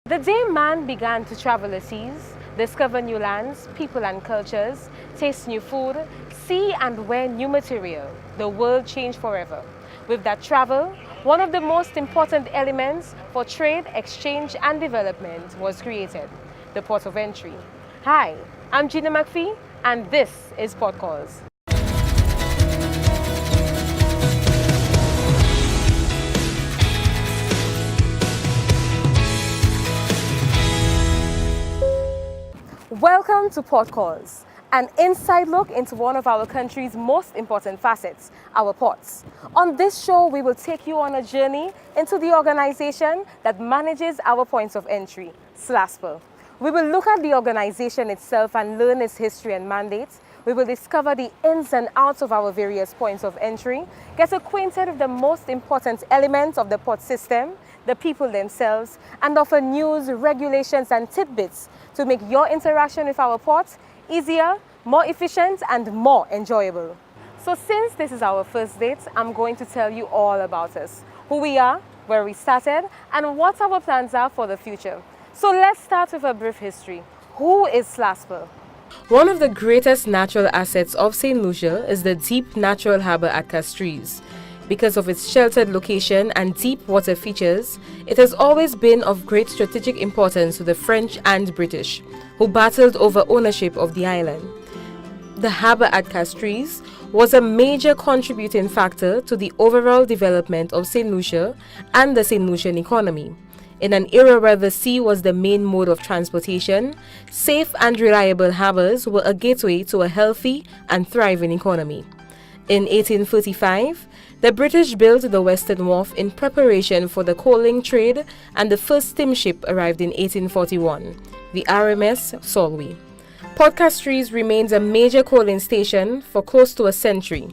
The day man began to travel the seas, discover new lands, people and cultures, taste new food, see and wear new material, the world changed forever. With that travel, one of the most important elements for trade, exchange and development was created, the port of entry. Hi, I'm Gina McPhee and this is Port Calls. Welcome to Port Calls, an inside look into one of our country's most important facets, our ports. On this show, we will take you on a journey into the organization that manages our points of entry, SLASPA. We will look at the organization itself and learn its history and mandates. We will discover the ins and outs of our various points of entry, get acquainted with the most important elements of the port system, the people themselves, and offer news, regulations, and tidbits to make your interaction with our port easier, more efficient, and more enjoyable. So since this is our first date, I'm going to tell you all about us, who we are, where we started, and what our plans are for the future. So let's start with a brief history. Who is SLASPA? One of the greatest natural assets of St. Lucia is the deep natural harbour at Castries. Because of its sheltered location and deep water features, it has always been of great strategic importance to the French and British, who battled over ownership of the island. The harbour at Castries was a major contributing factor to the overall development of St. Lucia and the St. Lucian economy. In an era where the sea was the main mode of transportation, safe and reliable harbours were a gateway to a healthy and thriving economy. In 1845, the British built the Western Wharf in preparation for the coaling trade, and the first steamship arrived in 1841, the RMS Solway. Port Castries remains a major coaling station for close to a century,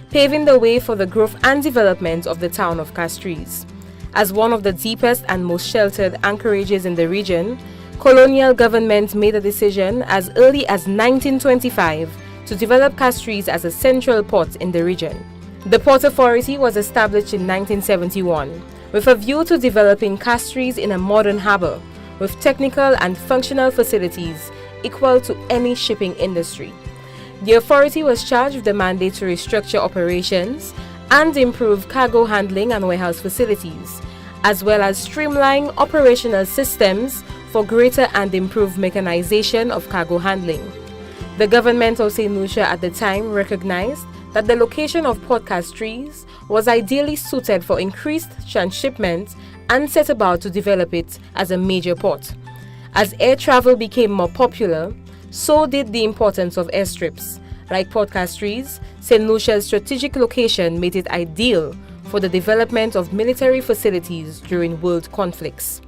paving the way for the growth and development of the town of Castries. As one of the deepest and most sheltered anchorages in the region, colonial government made a decision as early as 1925 to develop Castries as a central port in the region. The Port Authority was established in 1971 with a view to developing Castries in a modern harbour with technical and functional facilities equal to any shipping industry. The authority was charged with the mandate to restructure operations and improve cargo handling and warehouse facilities, as well as streamline operational systems for greater and improved mechanization of cargo handling. The government of St. Lucia at the time recognized that the location of Port Castries was ideally suited for increased transshipment and set about to develop it as a major port. As air travel became more popular, so did the importance of airstrips. Like Port Castries, St. Lucia's strategic location made it ideal for the development of military facilities during world conflicts.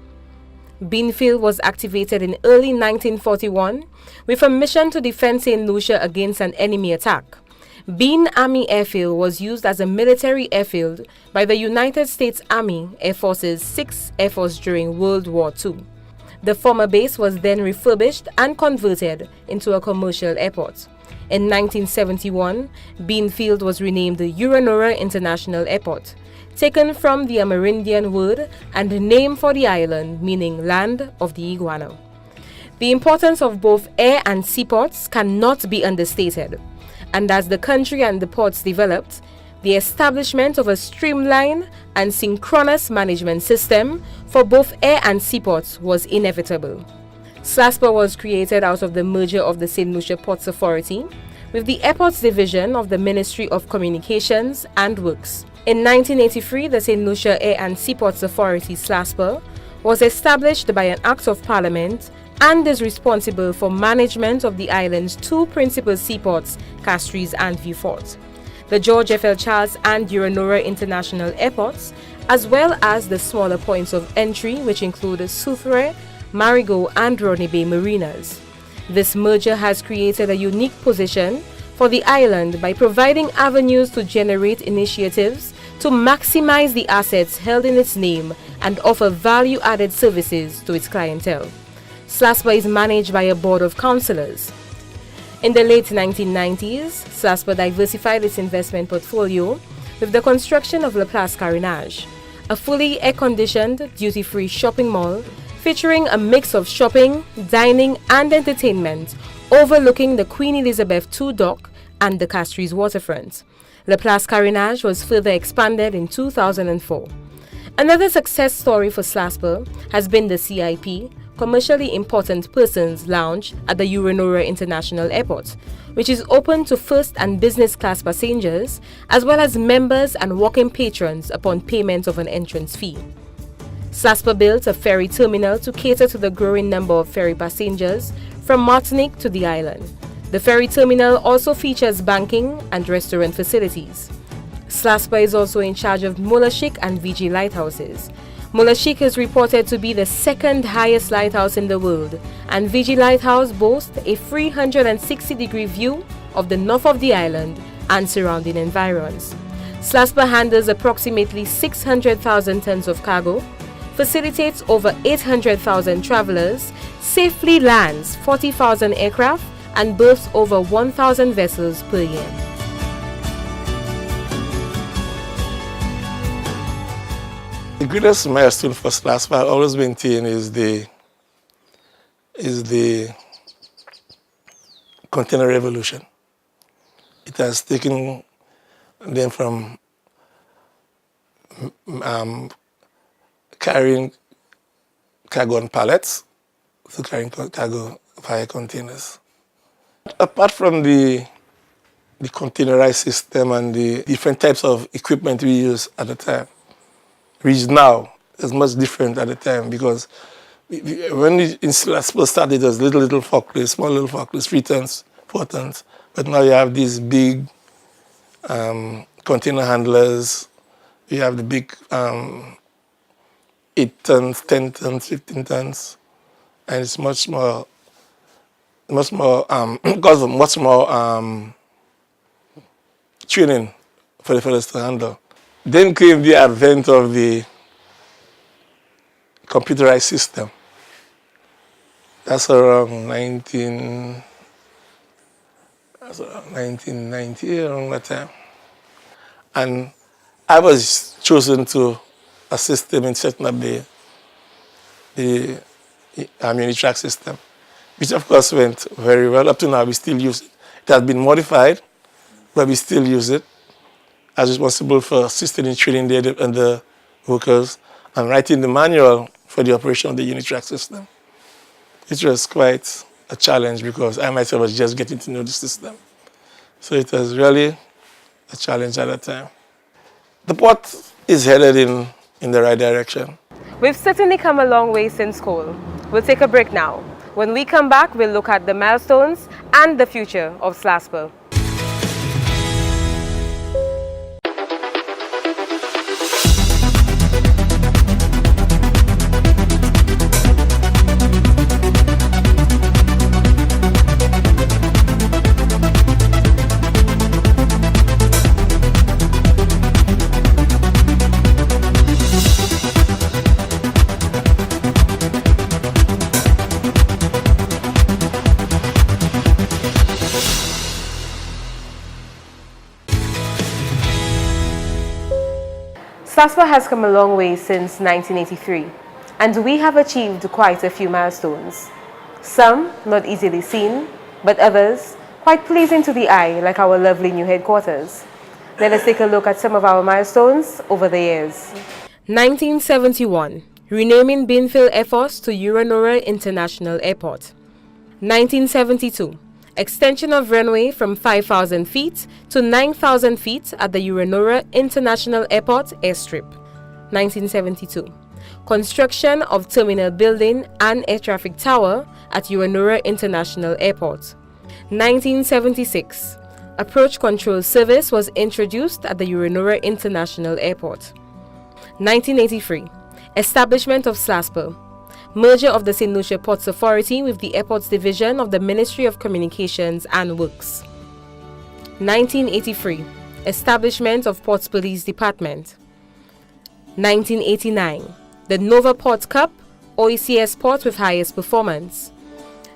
Beanfield was activated in early 1941 with a mission to defend St. Lucia against an enemy attack. Bean Army Airfield was used as a military airfield by the United States Army Air Force's 6th Air Force during World War II. The former base was then refurbished and converted into a commercial airport. In 1971, Beanfield was renamed the Uranorra International Airport, taken from the Amerindian word and name for the island meaning land of the iguana. The importance of both air and seaports cannot be understated, and as the country and the ports developed, the establishment of a streamlined and synchronous management system for both air and seaports was inevitable. SLASPA was created out of the merger of the St. Lucia Ports Authority with the Airports Division of the Ministry of Communications and Works. In 1983, the St. Lucia Air and Seaports Authority SLASPA was established by an Act of Parliament and is responsible for management of the island's two principal seaports, Castries and Vieux Fort, the George F. L. Charles and Uranorra International Airports, as well as the smaller points of entry which include Soufriere, Marigot and Rodney Bay marinas. This merger has created a unique position for the island by providing avenues to generate initiatives to maximize the assets held in its name and offer value-added services to its clientele. SLASPA is managed by a board of councillors. In the late 1990s, SLASPA diversified its investment portfolio with the construction of La Place Carénage, a fully air-conditioned, duty-free shopping mall featuring a mix of shopping, dining and entertainment overlooking the Queen Elizabeth II Dock and the Castries waterfront. La Place Carénage was further expanded in 2004. Another success story for Slasper has been the CIP, Commercially Important Persons Lounge at the Uranora International Airport, which is open to first and business class passengers as well as members and walk-in patrons upon payment of an entrance fee. Slasper built a ferry terminal to cater to the growing number of ferry passengers from Martinique to the island. The ferry terminal also features banking and restaurant facilities. Slasper is also in charge of Molashik and VG lighthouses. Molashik is reported to be the second highest lighthouse in the world, and VG Lighthouse boasts a 360-degree view of the north of the island and surrounding environs. Slasper handles approximately 600,000 tons of cargo, facilitates over 800,000 travelers, safely lands 40,000 aircraft, and berths over 1,000 vessels per year. The greatest milestone for Slasper, I always maintain, is the container revolution. It has taken them from carrying cargo on pallets to carrying cargo via containers. Apart from the containerized system and the different types of equipment we use at the time, which now is much different at the time, because when in Slasper started, it was little forklifts, small little forklifts, 3 tons, 4 tons. But now you have these big container handlers. You have the big 8 tons, 10 tons, 15 tons, and it's much more because of much more training for the fellows to handle. Then came the advent of the computerized system. That's around 1990, around that time. And I was chosen to assist them in setting up the Unitrack system, which of course went very well. Up to now, we still use it. It has been modified, but we still use it. I was responsible for assisting in training the workers and writing the manual for the operation of the Unitrack system. It was quite a challenge because I myself was just getting to know the system. So it was really a challenge at that time. The port is headed in the right direction. We've certainly come a long way since coal. We'll take a break now. When we come back, we'll look at the milestones and the future of Slasper. Slasper has come a long way since 1983, and we have achieved quite a few milestones. Some not easily seen, but others quite pleasing to the eye, like our lovely new headquarters. Let us take a look at some of our milestones over the years. 1971, renaming Binfield Air Force to Uranora International Airport. 1972, extension of runway from 5,000 feet to 9,000 feet at the Uranora International Airport airstrip. 1972. Construction of terminal building and air traffic tower at Uranora International Airport. 1976. Approach control service was introduced at the Uranora International Airport. 1983. Establishment of Slasper. Merger of the St. Lucia Ports Authority with the Airports Division of the Ministry of Communications and Works. 1983. Establishment of Ports Police Department. 1989. The Nova Port Cup, OECS Port with highest performance.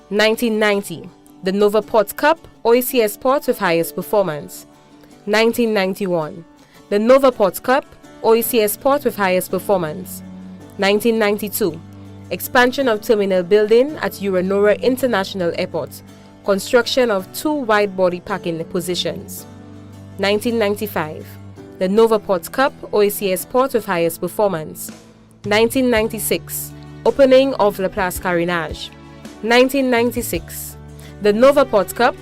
1990. The Nova Port Cup, OECS Port with highest performance. 1991. The Nova Port Cup, OECS Port with highest performance. 1992. expansion of terminal building at Uranora International Airport, construction of 2 wide-body parking positions. 1995, the Novaport Cup, OACS Port with highest performance. 1996, opening of Laplace Carénage. 1996, the Novaport Cup,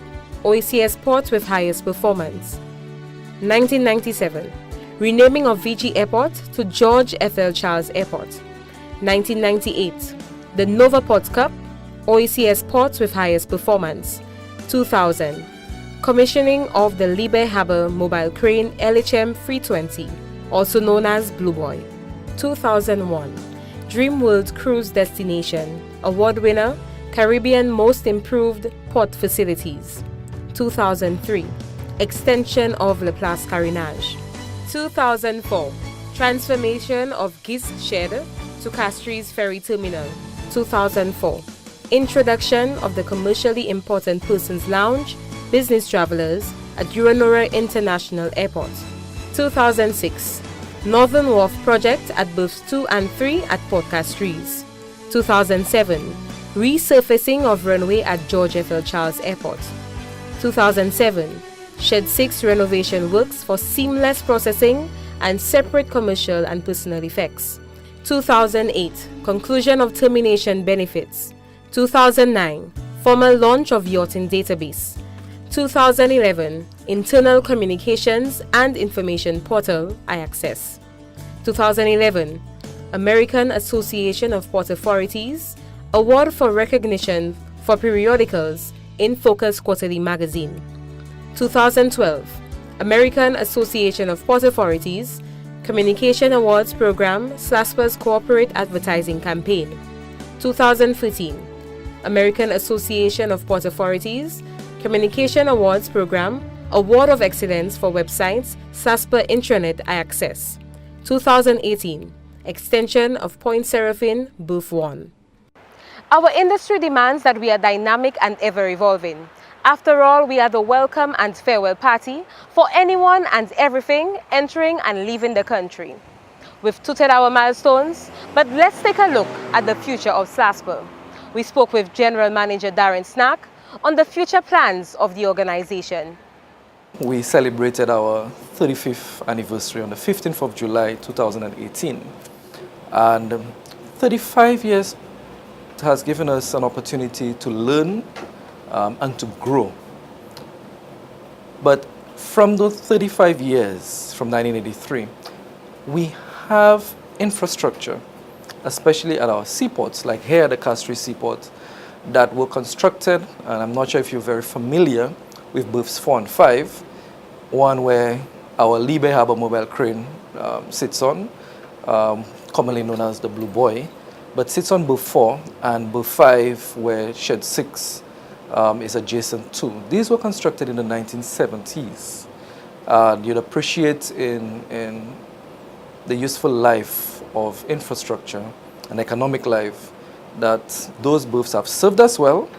OACS Port with highest performance. 1997, renaming of VG Airport to George F.L. Charles Airport. 1998, the Novaport Cup, OACS Port with highest performance. 2000, commissioning of the Liebe Haber mobile crane LHM 320, also known as Blue Boy. 2001, Dream World Cruise Destination, award winner, Caribbean Most Improved Port Facilities. 2003, extension of Laplace Carénage. 2004, transformation of Gis Shed to Castries Ferry Terminal. 2004, introduction of the commercially important persons lounge, business travelers at Uranora International Airport. 2006, Northern Wharf project at berths 2 and 3 at Port Castries. 2007, resurfacing of runway at George F.L. Charles Airport. 2007, Shed 6 renovation works for seamless processing and separate commercial and personal effects. 2008, conclusion of termination benefits. 2009, formal launch of yachting database. 2011, internal communications and information portal iAccess. 2011, American Association of Port Authorities award for recognition for periodicals in Focus Quarterly Magazine. 2012, American Association of Port Authorities Communication Awards Program SLASPA's Corporate Advertising Campaign. 2013, American Association of Port Authorities Communication Awards Program Award of Excellence for Websites SLASPA Intranet iAccess. 2018, extension of Point Seraphin Berth 1. Our industry demands that we are dynamic and ever-evolving. After all, we are the welcome and farewell party for anyone and everything entering and leaving the country. We've tooted our milestones, but let's take a look at the future of SLASPA. We spoke with General Manager Darren Snack on the future plans of the organization. We celebrated our 35th anniversary on the 15th of July 2018, and 35 years has given us an opportunity to learn and to grow. But from those 35 years, from 1983, we have infrastructure, especially at our seaports, like here at the Castries Seaport, that were constructed, and I'm not sure if you're very familiar with berths 4 and 5, one where our Liebe Haber mobile crane sits on, commonly known as the Blue Boy, but sits on berth 4, and berth 5 where Shed 6 is adjacent to. These were constructed in the 1970s. You'd appreciate in the useful life of infrastructure and economic life that those berths have served us well,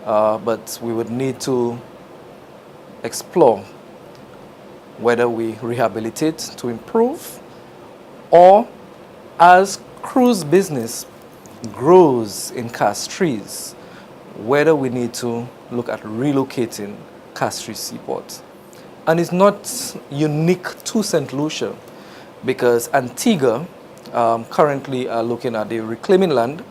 but we would need to explore whether we rehabilitate to improve, or as cruise business grows in Castries, whether we need to look at relocating Castries Seaport. And it's not unique to St. Lucia, because Antigua currently are looking at the reclaiming land,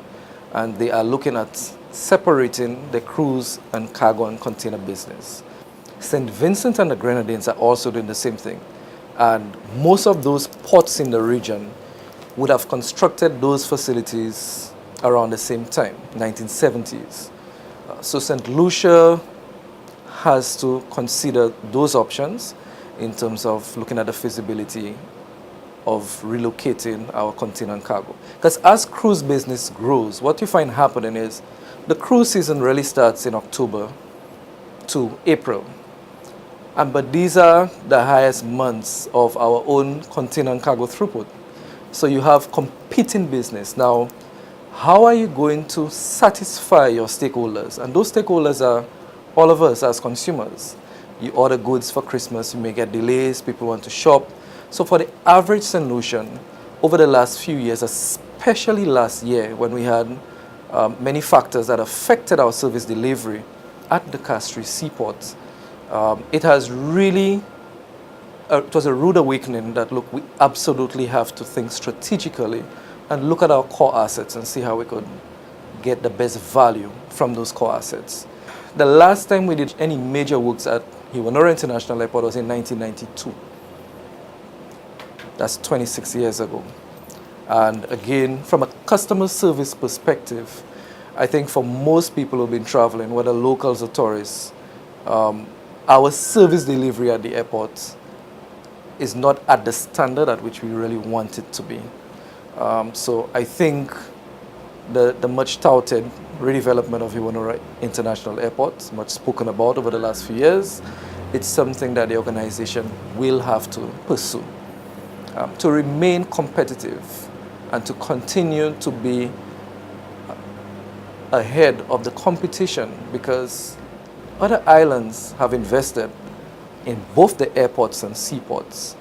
and they are looking at separating the cruise and cargo and container business. St. Vincent and the Grenadines are also doing the same thing. And most of those ports in the region would have constructed those facilities around the same time, 1970s. So St. Lucia has to consider those options in terms of looking at the feasibility of relocating our container and cargo. Because as cruise business grows, what you find happening is the cruise season really starts in October to April. But these are the highest months of our own container and cargo throughput. So you have competing business. Now, how are you going to satisfy your stakeholders? And those stakeholders are all of us as consumers. You order goods for Christmas, you may get delays, people want to shop. So for the average St. Lucian, over the last few years, especially last year when we had many factors that affected our service delivery at the Castries Seaport. It has really, it was a rude awakening that, look, we absolutely have to think strategically and look at our core assets and see how we could get the best value from those core assets. The last time we did any major works at Hewanorra International Airport was in 1992. That's 26 years ago. And again, from a customer service perspective, I think for most people who've been traveling, whether locals or tourists, our service delivery at the airport is not at the standard at which we really want it to be. So I think the much touted redevelopment of Hewanorra International Airport, much spoken about over the last few years, it's something that the organization will have to pursue to remain competitive and to continue to be ahead of the competition, because other islands have invested in both the airports and seaports,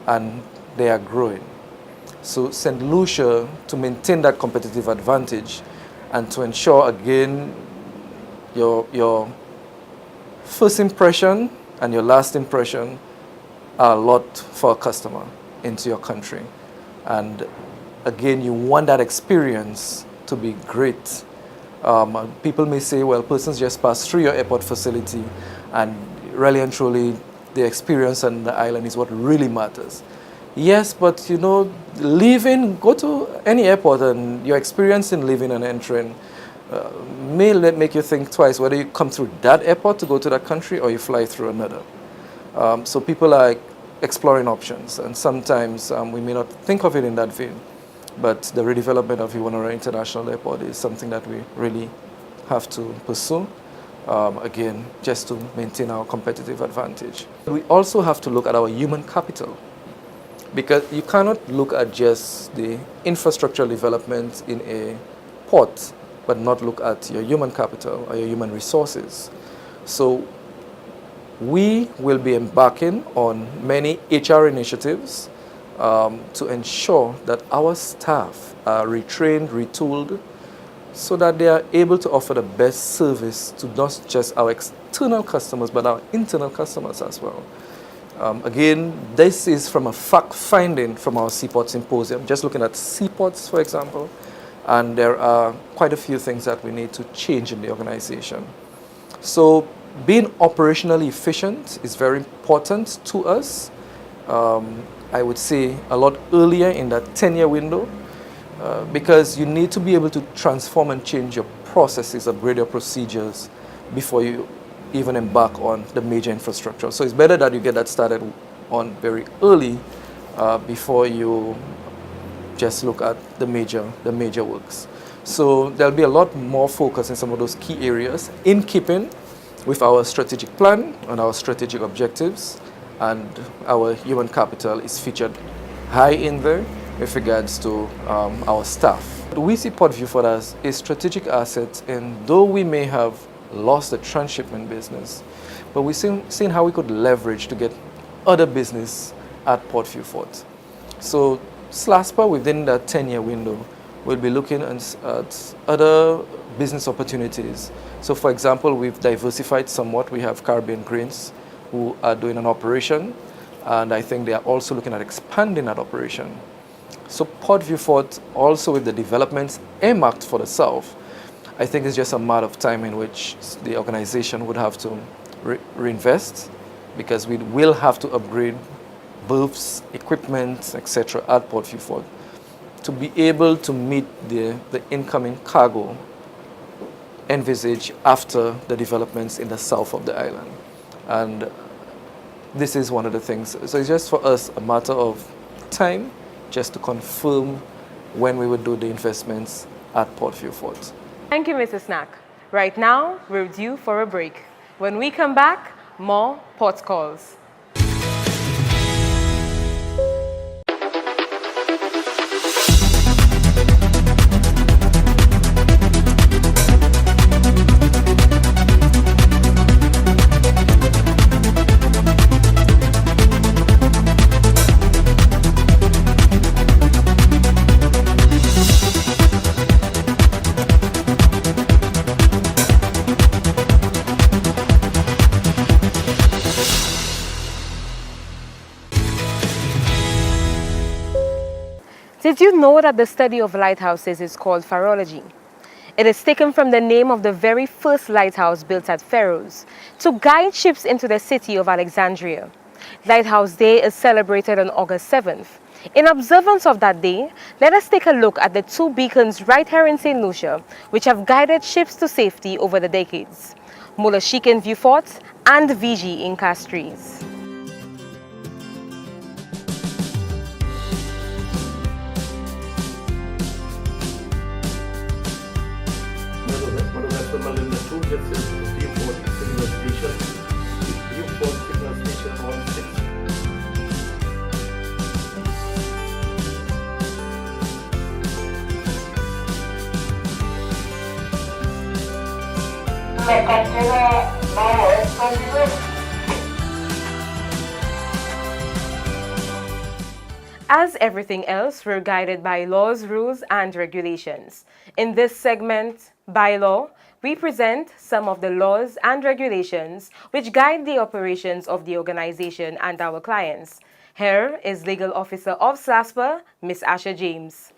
and they are growing. So St. Lucia, to maintain that competitive advantage and to ensure, again, your first impression and your last impression are a lot for a customer into your country. And again, you want that experience to be great. People may say, well, persons just pass through your airport facility, and really and truly, the experience on the island is what really matters. Yes, but you know, go to any airport and your experience in leaving and entering may make you think twice whether you come through that airport to go to that country or you fly through another. So people are exploring options, and sometimes we may not think of it in that vein, but the redevelopment of Hewanorra International Airport is something that we really have to pursue, again, just to maintain our competitive advantage. We also have to look at our human capital, because you cannot look at just the infrastructure development in a port, but not look at your human capital or your human resources. So we will be embarking on many HR initiatives to ensure that our staff are retrained, retooled, so that they are able to offer the best service to not just our external customers, but our internal customers as well. Again, this is from a fact finding from our Seaport Symposium, just looking at seaports, for example, and there are quite a few things that we need to change in the organization. So being operationally efficient is very important to us. I would say a lot earlier in that 10-year window, because you need to be able to transform and change your processes, upgrade your procedures before you even embark on the major infrastructure. So it's better that you get that started on very early before you just look at the major works. So there'll be a lot more focus in some of those key areas in keeping with our strategic plan and our strategic objectives, and our human capital is featured high in there with regards to our staff. We see Port Vieux as a strategic asset, and though we may have lost the transshipment business, but we've seen how we could leverage to get other business at Port Vieux Fort. So SLASPA, within that 10-year window, will be looking at other business opportunities. So for example, we've diversified somewhat. We have Caribbean Grains who are doing an operation, and I think they are also looking at expanding that operation. So Port Vieux Fort, also with the developments earmarked for the south, I think it's just a matter of time in which the organization would have to reinvest, because we will have to upgrade berths, equipment, etc. at Port Vieux Fort to be able to meet the incoming cargo envisaged after the developments in the south of the island. And this is one of the things. So it's just for us a matter of time just to confirm when we would do the investments at Port Vieux Fort. Thank you, Mr. Snack. Right now, we're due for a break. When we come back, more Port Calls. Did you know that the study of lighthouses is called phareology? It is taken from the name of the very first lighthouse built at Pharos to guide ships into the city of Alexandria. Lighthouse Day is celebrated on August 7th. In observance of that day, let us take a look at the two beacons right here in St. Lucia, which have guided ships to safety over the decades: Molashik in Vieux Fort and Vigie in Castries. As everything else, we're guided by laws, rules, and regulations. In this segment, By Law, we present some of the laws and regulations which guide the operations of the organization and our clients. Here is Legal Officer of SLASPA, Ms. Asha James.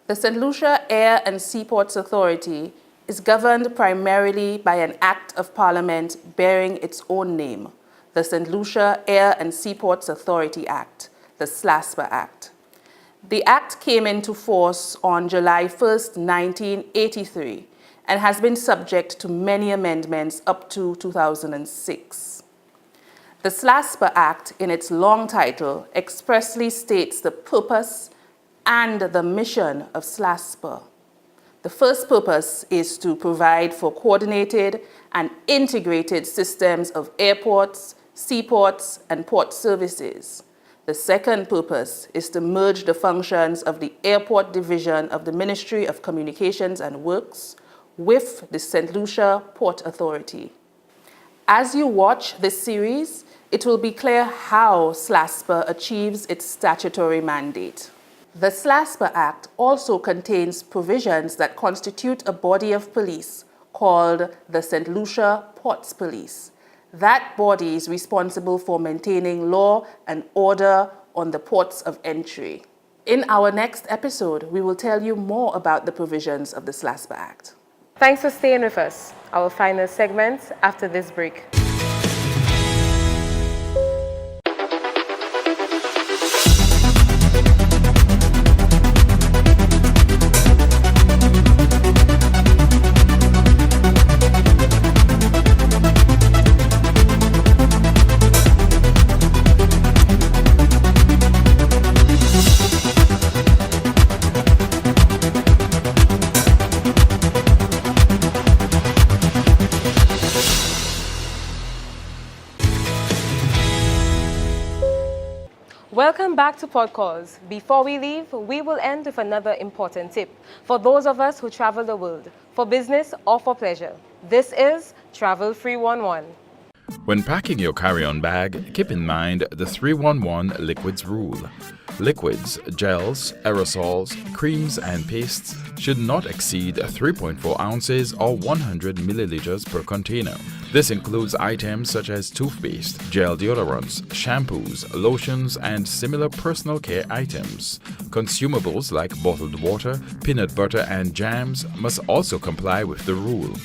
The St. Lucia Air and Seaports Authority is governed primarily by an Act of Parliament bearing its own name, the St. Lucia Air and Seaports Authority Act, the SLASPA Act. The Act came into force on July 1st, 1983, and has been subject to many amendments up to 2006. The SLASPA Act, in its long title, expressly states the purpose and the mission of SLASPA. The first purpose is to provide for coordinated and integrated systems of airports, seaports, and port services. The second purpose is to merge the functions of the Airport Division of the Ministry of Communications and Works with the St. Lucia Port Authority. As you watch this series, it will be clear how SLASPA achieves its statutory mandate. The SLASPA Act also contains provisions that constitute a body of police called the St. Lucia Ports Police. That body is responsible for maintaining law and order on the ports of entry. In our next episode, we will tell you more about the provisions of the SLASPA Act. Thanks for staying with us. Our final segment after this break. Welcome back to Podcalls. Before we leave, we will end with another important tip for those of us who travel the world, for business or for pleasure. This is Travel 311. When packing your carry-on bag, keep in mind the 311 liquids rule. Liquids, gels, aerosols, creams and pastes should not exceed 3.4 ounces or 100 milliliters per container. This includes items such as toothpaste, gel deodorants, shampoos, lotions, and similar personal care items. Consumables like bottled water, peanut butter, and jams must also comply with the rule.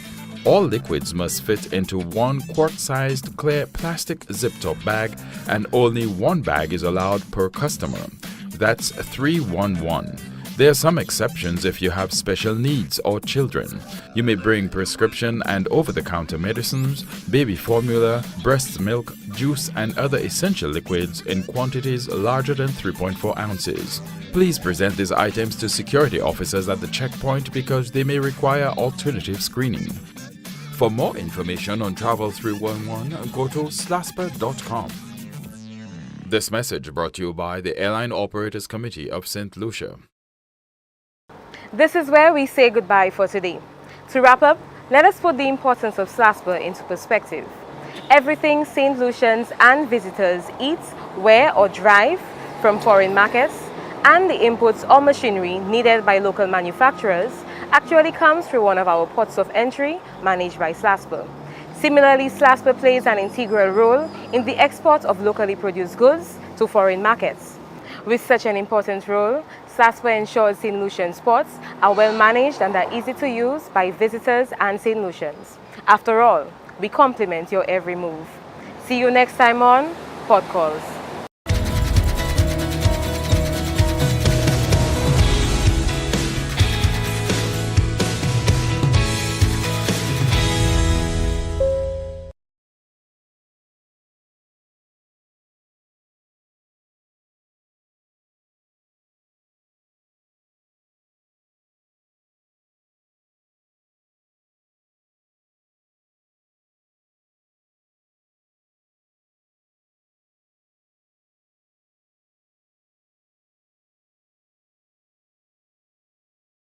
All liquids must fit into one quart-sized clear plastic zip-top bag, and only one bag is allowed per customer. That's 311. There are some exceptions if you have special needs or children. You may bring prescription and over-the-counter medicines, baby formula, breast milk, juice, and other essential liquids in quantities larger than 3.4 ounces. Please present these items to security officers at the checkpoint because they may require alternative screening. For more information on Travel 311, go to slaspa.com. This message brought to you by the Airline Operators Committee of St. Lucia. This is where we say goodbye for today. To wrap up, let us put the importance of SLASPA into perspective. Everything St. Lucians and visitors eat, wear or drive from foreign markets, and the inputs or machinery needed by local manufacturers actually comes through one of our ports of entry managed by SLASPA. Similarly, SLASPA plays an integral role in the export of locally produced goods to foreign markets. With such an important role, SASPA ensures St. Lucian sports are well managed and are easy to use by visitors and St. Lucians. After all, we complement your every move. See you next time on Pod Calls.